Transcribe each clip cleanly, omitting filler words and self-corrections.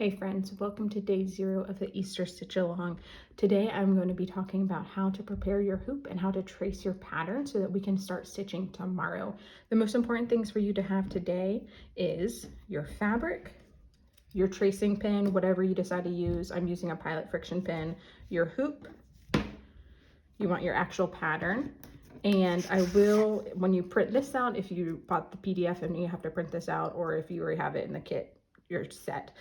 Hey friends, welcome to day 0 of the Easter Stitch Along. Today I'm going to be talking about how to prepare your hoop and how to trace your pattern so that we can start stitching tomorrow. The most important things for you to have today is your fabric, your tracing pin, whatever you decide to use. I'm using a Pilot friction pin, your hoop, you want your actual pattern. And I will, when you print this out, if you bought the PDF and you have to print this out, or if you already have it in the kit, you're set.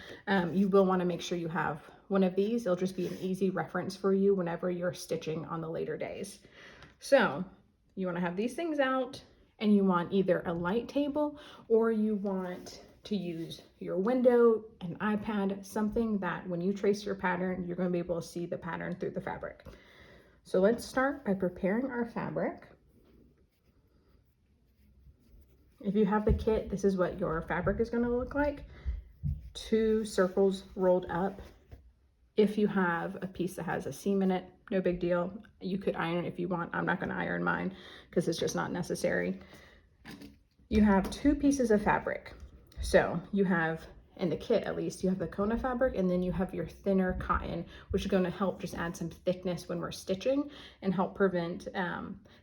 You will want to make sure you have one of these. It'll just be an easy reference for you whenever you're stitching on the later days. So you want to have these things out, and you want either a light table or you want to use your window, an iPad, something that when you trace your pattern, you're going to be able to see the pattern through the fabric. So let's start by preparing our fabric. If you have the kit, this is what your fabric is going to look like. 2 circles rolled up. If you have a piece that has a seam in it, no big deal. You could iron it if you want. I'm not going to iron mine because it's just not necessary. You have 2 pieces of fabric. So you have, in the kit at least, you have the Kona fabric, and then you have your thinner cotton, which is going to help just add some thickness when we're stitching and help prevent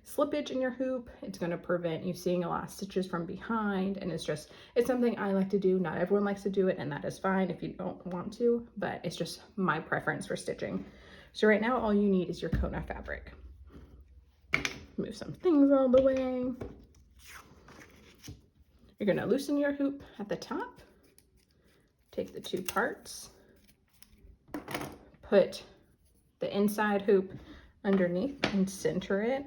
slippage in your hoop. It's going to prevent you seeing a lot of stitches from behind, and it's something I like to do. Not everyone likes to do it, and that is fine if you don't want to, but it's just my preference for stitching. So right now all you need is your Kona fabric. Move some things all the way. You're going to loosen your hoop at the top. Take the 2 parts, put the inside hoop underneath and center it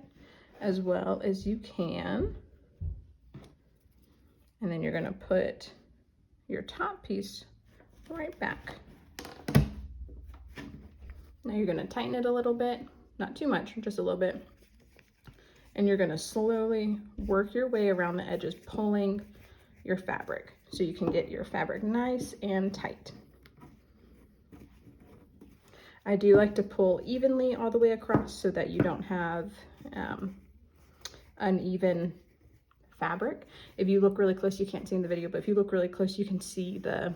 as well as you can. And then you're going to put your top piece right back. Now you're going to tighten it a little bit, not too much, just a little bit. And you're going to slowly work your way around the edges, pulling your fabric so you can get your fabric nice and tight. I do like to pull evenly all the way across so that you don't have uneven fabric. If you look really close, you can't see in the video, but if you look really close, you can see the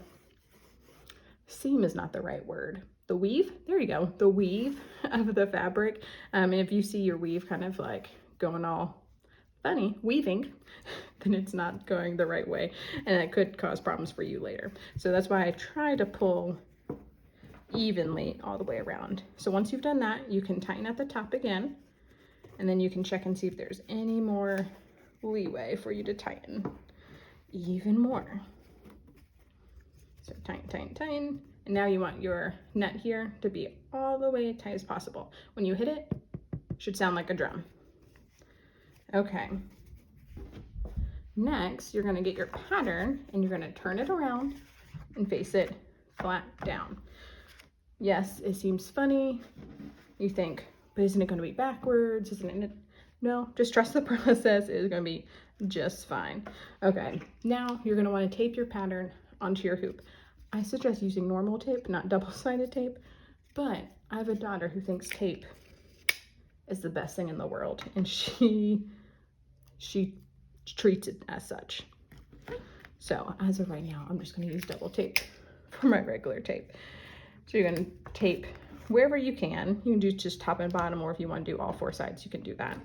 seam is not the right word. The weave, there you go, the weave of the fabric. And if you see your weave kind of like going all funny, weaving, then it's not going the right way, and it could cause problems for you later. So that's why I try to pull evenly all the way around. So once you've done that, you can tighten at the top again, and then you can check and see if there's any more leeway for you to tighten even more. So tighten, tighten, tighten. And now you want your nut here to be all the way tight as possible. When you hit it, it should sound like a drum. Okay. Next, you're going to get your pattern and you're going to turn it around and face it flat down. Yes, it seems funny. You think, but isn't it going to be backwards? Isn't it? No, just trust the process. It is going to be just fine. Okay, now you're going to want to tape your pattern onto your hoop. I suggest using normal tape, not double-sided tape, but I have a daughter who thinks tape is the best thing in the world, and she treats it as such. So as of right now, I'm just going to use double tape for my regular tape. So you're going to tape wherever you can. You can do just top and bottom, or if you want to do all 4 sides, you can do that.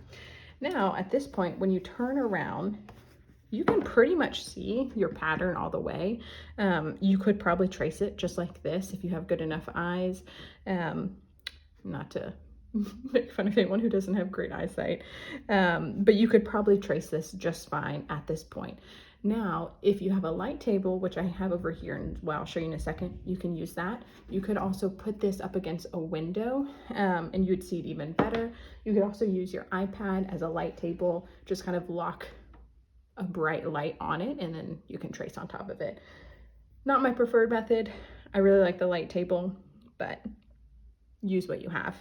Now at this point, when you turn around, you can pretty much see your pattern all the way. You could probably trace it just like this if you have good enough eyes. Not to make fun of anyone who doesn't have great eyesight, but you could probably trace this just fine at this point. Now, if you have a light table, which I have over here, and well, I'll show you in a second, you can use that. You could also put this up against a window, and you'd see it even better. You could also use your iPad as a light table, just kind of lock a bright light on it, and then you can trace on top of it. Not my preferred method. I really like the light table, but use what you have.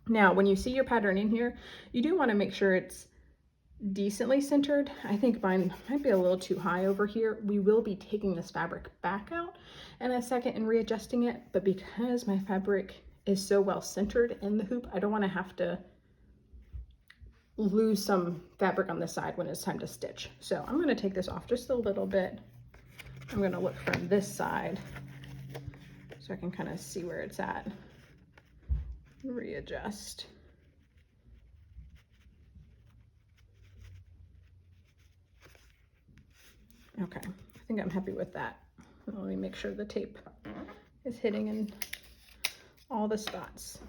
Now, when you see your pattern in here, you do want to make sure it's decently centered. I think mine might be a little too high over here. We will be taking this fabric back out in a second and readjusting it, but because my fabric is so well centered in the hoop, I don't want to have to lose some fabric on the side when it's time to stitch. So I'm going to take this off just a little bit. I'm going to look from this side so I can kind of see where it's at. Readjust. Okay, I think I'm happy with that. Let me make sure the tape is hitting in all the spots.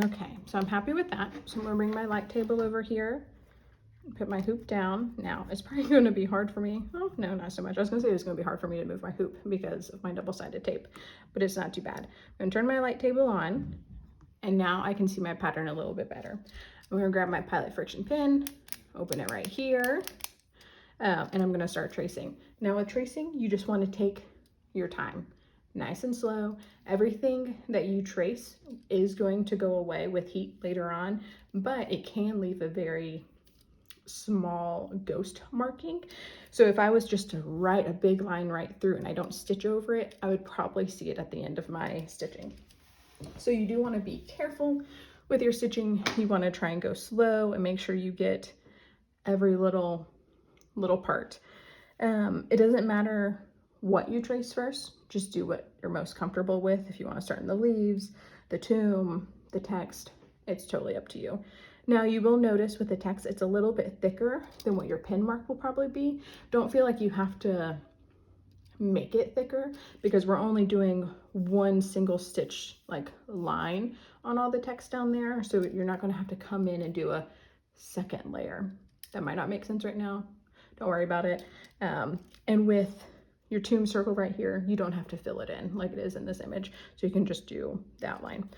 Okay, so I'm happy with that. So I'm gonna bring my light table over here, put my hoop down. Now, it's probably gonna be hard for me. Oh, no, not so much. I was gonna say it's gonna be hard for me to move my hoop because of my double-sided tape, but it's not too bad. I'm gonna turn my light table on, and now I can see my pattern a little bit better. I'm gonna grab my Pilot friction pin, open it right here, and I'm gonna start tracing. Now with tracing, you just wanna take your time. Nice and slow. Everything that you trace is going to go away with heat later on, but it can leave a very small ghost marking. So if I was just to write a big line right through and I don't stitch over it, I would probably see it at the end of my stitching. So you do want to be careful with your stitching. You want to try and go slow and make sure you get every little part. It doesn't matter what you trace first, just do what you're most comfortable with. If you want to start in the leaves, the tomb, the text, it's totally up to you. Now you will notice with the text, it's a little bit thicker than what your pin mark will probably be. Don't feel like you have to make it thicker because we're only doing one single stitch like line on all the text down there. So you're not going to have to come in and do a second layer. That might not make sense right now. Don't worry about it. And with your tomb circle right here, you don't have to fill it in like it is in this image. So you can just do the outline.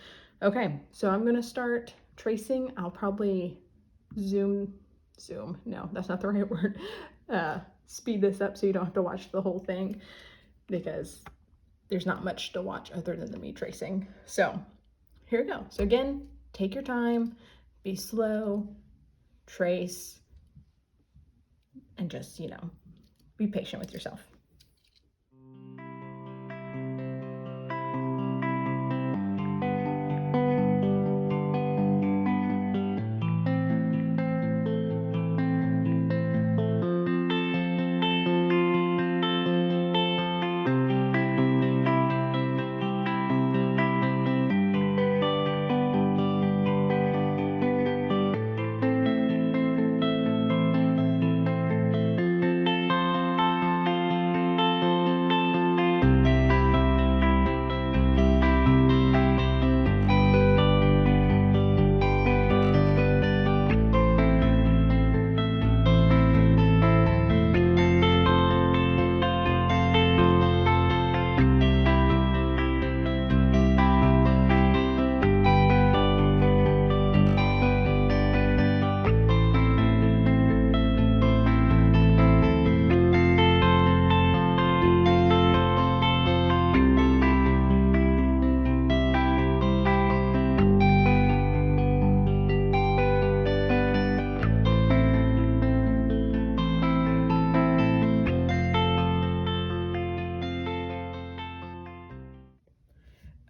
Okay, so I'm gonna start tracing. I'll probably no, that's not the right word. Speed this up so you don't have to watch the whole thing because there's not much to watch other than me tracing. So here we go. So again, take your time, be slow, trace, and just, be patient with yourself.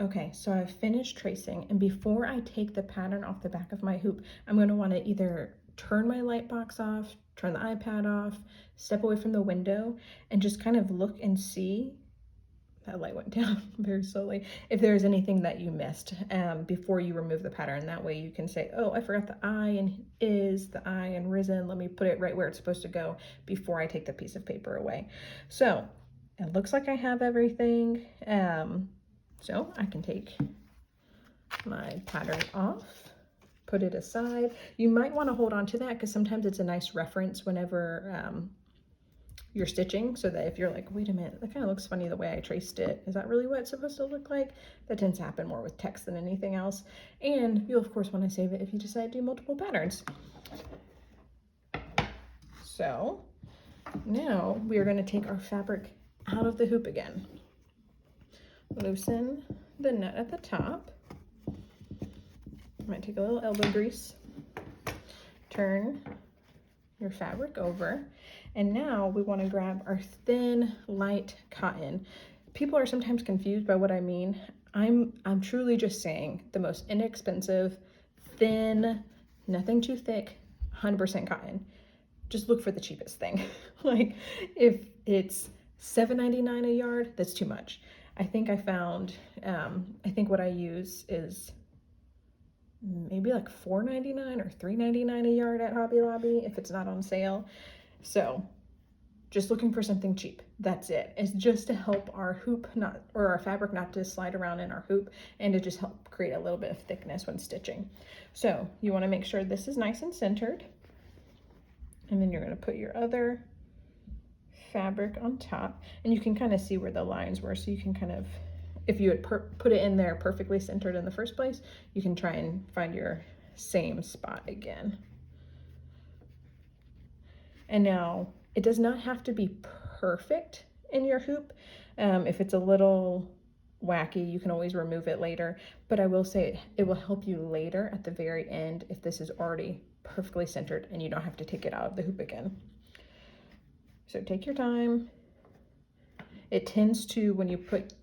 Okay, so I've finished tracing, and before I take the pattern off the back of my hoop, I'm going to want to either turn my light box off, turn the iPad off, step away from the window, and just kind of look and see. That light went down very slowly. If there's anything that you missed before you remove the pattern, that way you can say, oh, I forgot the I and is, the I and risen. Let me put it right where it's supposed to go before I take the piece of paper away. So it looks like I have everything. So I can take my pattern off, put it aside. You might want to hold on to that because sometimes it's a nice reference whenever you're stitching, so that if you're like, wait a minute, that kind of looks funny the way I traced it. Is that really what it's supposed to look like? That tends to happen more with text than anything else. And you'll of course want to save it if you decide to do multiple patterns. So now we are going to take our fabric out of the hoop again. Loosen the nut at the top. Might take a little elbow grease. Turn your fabric over, and now we want to grab our thin, light cotton. People are sometimes confused by what I mean. I'm truly just saying the most inexpensive, thin, nothing too thick, 100% cotton. Just look for the cheapest thing. Like if it's $7.99 a yard, that's too much. I think I found, I think what I use is maybe like $4.99 or $3.99 a yard at Hobby Lobby if it's not on sale. So just looking for something cheap. That's it. It's just to help our hoop or our fabric not to slide around in our hoop, and to just help create a little bit of thickness when stitching. So you want to make sure this is nice and centered. And then you're going to put your other fabric on top, and you can kind of see where the lines were, so you can kind of, if you had put it in there perfectly centered in the first place, you can try and find your same spot again. And now it does not have to be perfect in your hoop. If it's a little wacky, you can always remove it later, but I will say it will help you later at the very end if this is already perfectly centered and you don't have to take it out of the hoop again. So take your time. It tends to, when you put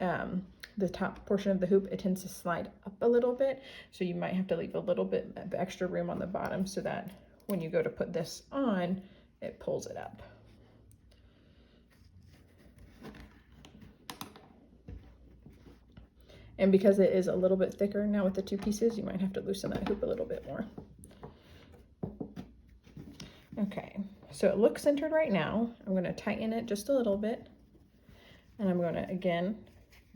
the top portion of the hoop, it tends to slide up a little bit, so you might have to leave a little bit of extra room on the bottom so that when you go to put this on, it pulls it up. And because it is a little bit thicker now with the two pieces, you might have to loosen that hoop a little bit more. Okay, so it looks centered right now. I'm going to tighten it just a little bit, and I'm going to again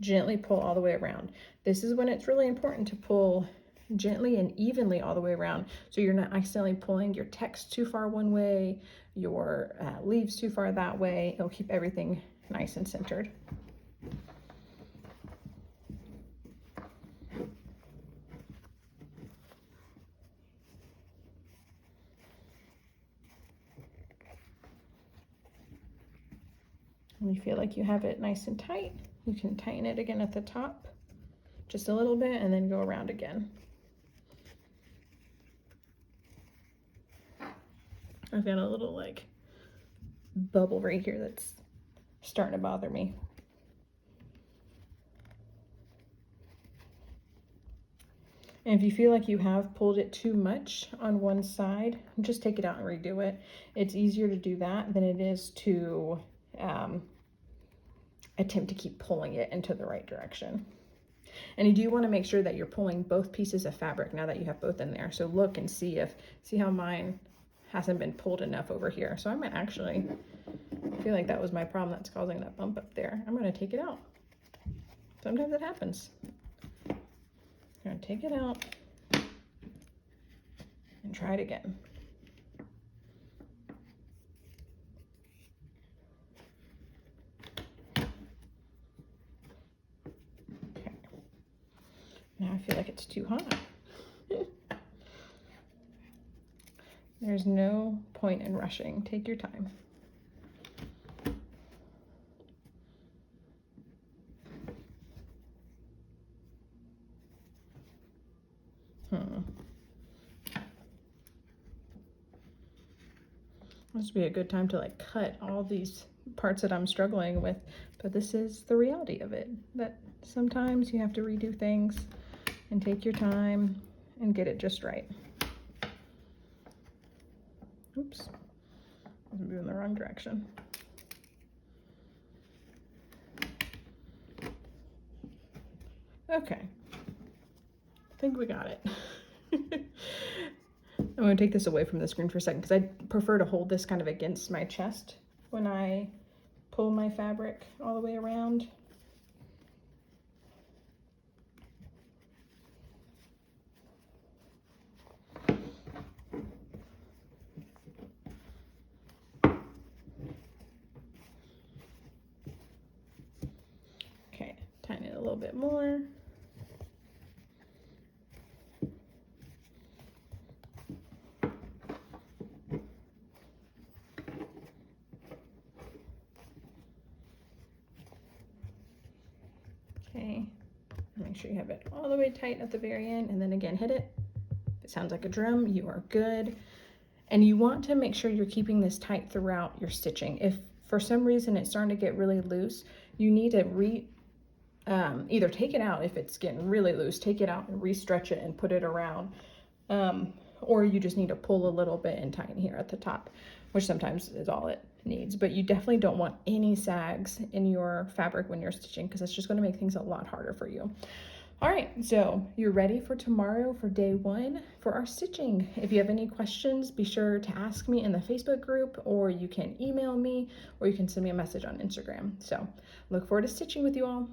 gently pull all the way around. This is when it's really important to pull gently and evenly all the way around, so you're not accidentally pulling your text too far one way, your leaves too far that way. It'll keep everything nice and centered. When you feel like you have it nice and tight, you can tighten it again at the top just a little bit and then go around again. I've got a little like bubble right here that's starting to bother me. And if you feel like you have pulled it too much on one side, just take it out and redo it. It's easier to do that than it is to attempt to keep pulling it into the right direction. And you do want to make sure that you're pulling both pieces of fabric now that you have both in there. So look and see how mine hasn't been pulled enough over here. So I'm actually, I feel like that was my problem that's causing that bump up there. I'm going to take it out. Sometimes it happens. I'm going to take it out and try it again. Okay. Now I feel like it's too hot. There's no point in rushing. Take your time. This would be a good time to like cut all these parts that I'm struggling with, but this is the reality of it, that sometimes you have to redo things and take your time and get it just right. Oops, I'm moving in the wrong direction. Okay, I think we got it. I'm going to take this away from the screen for a second because I prefer to hold this kind of against my chest when I pull my fabric all the way around. Okay, tighten it a little bit more. Okay, make sure you have it all the way tight at the very end, and then again hit it. If it sounds like a drum, you are good. And you want to make sure you're keeping this tight throughout your stitching. If for some reason it's starting to get really loose, you need to either take it out if it's getting really loose, take it out and re-stretch it and put it around. Or you just need to pull a little bit and tighten here at the top, which sometimes is all it needs. But you definitely don't want any sags in your fabric when you're stitching, because it's just going to make things a lot harder for you. All right, so you're ready for tomorrow for day 1 for our stitching. If you have any questions, be sure to ask me in the Facebook group, or you can email me, or you can send me a message on Instagram. So look forward to stitching with you all.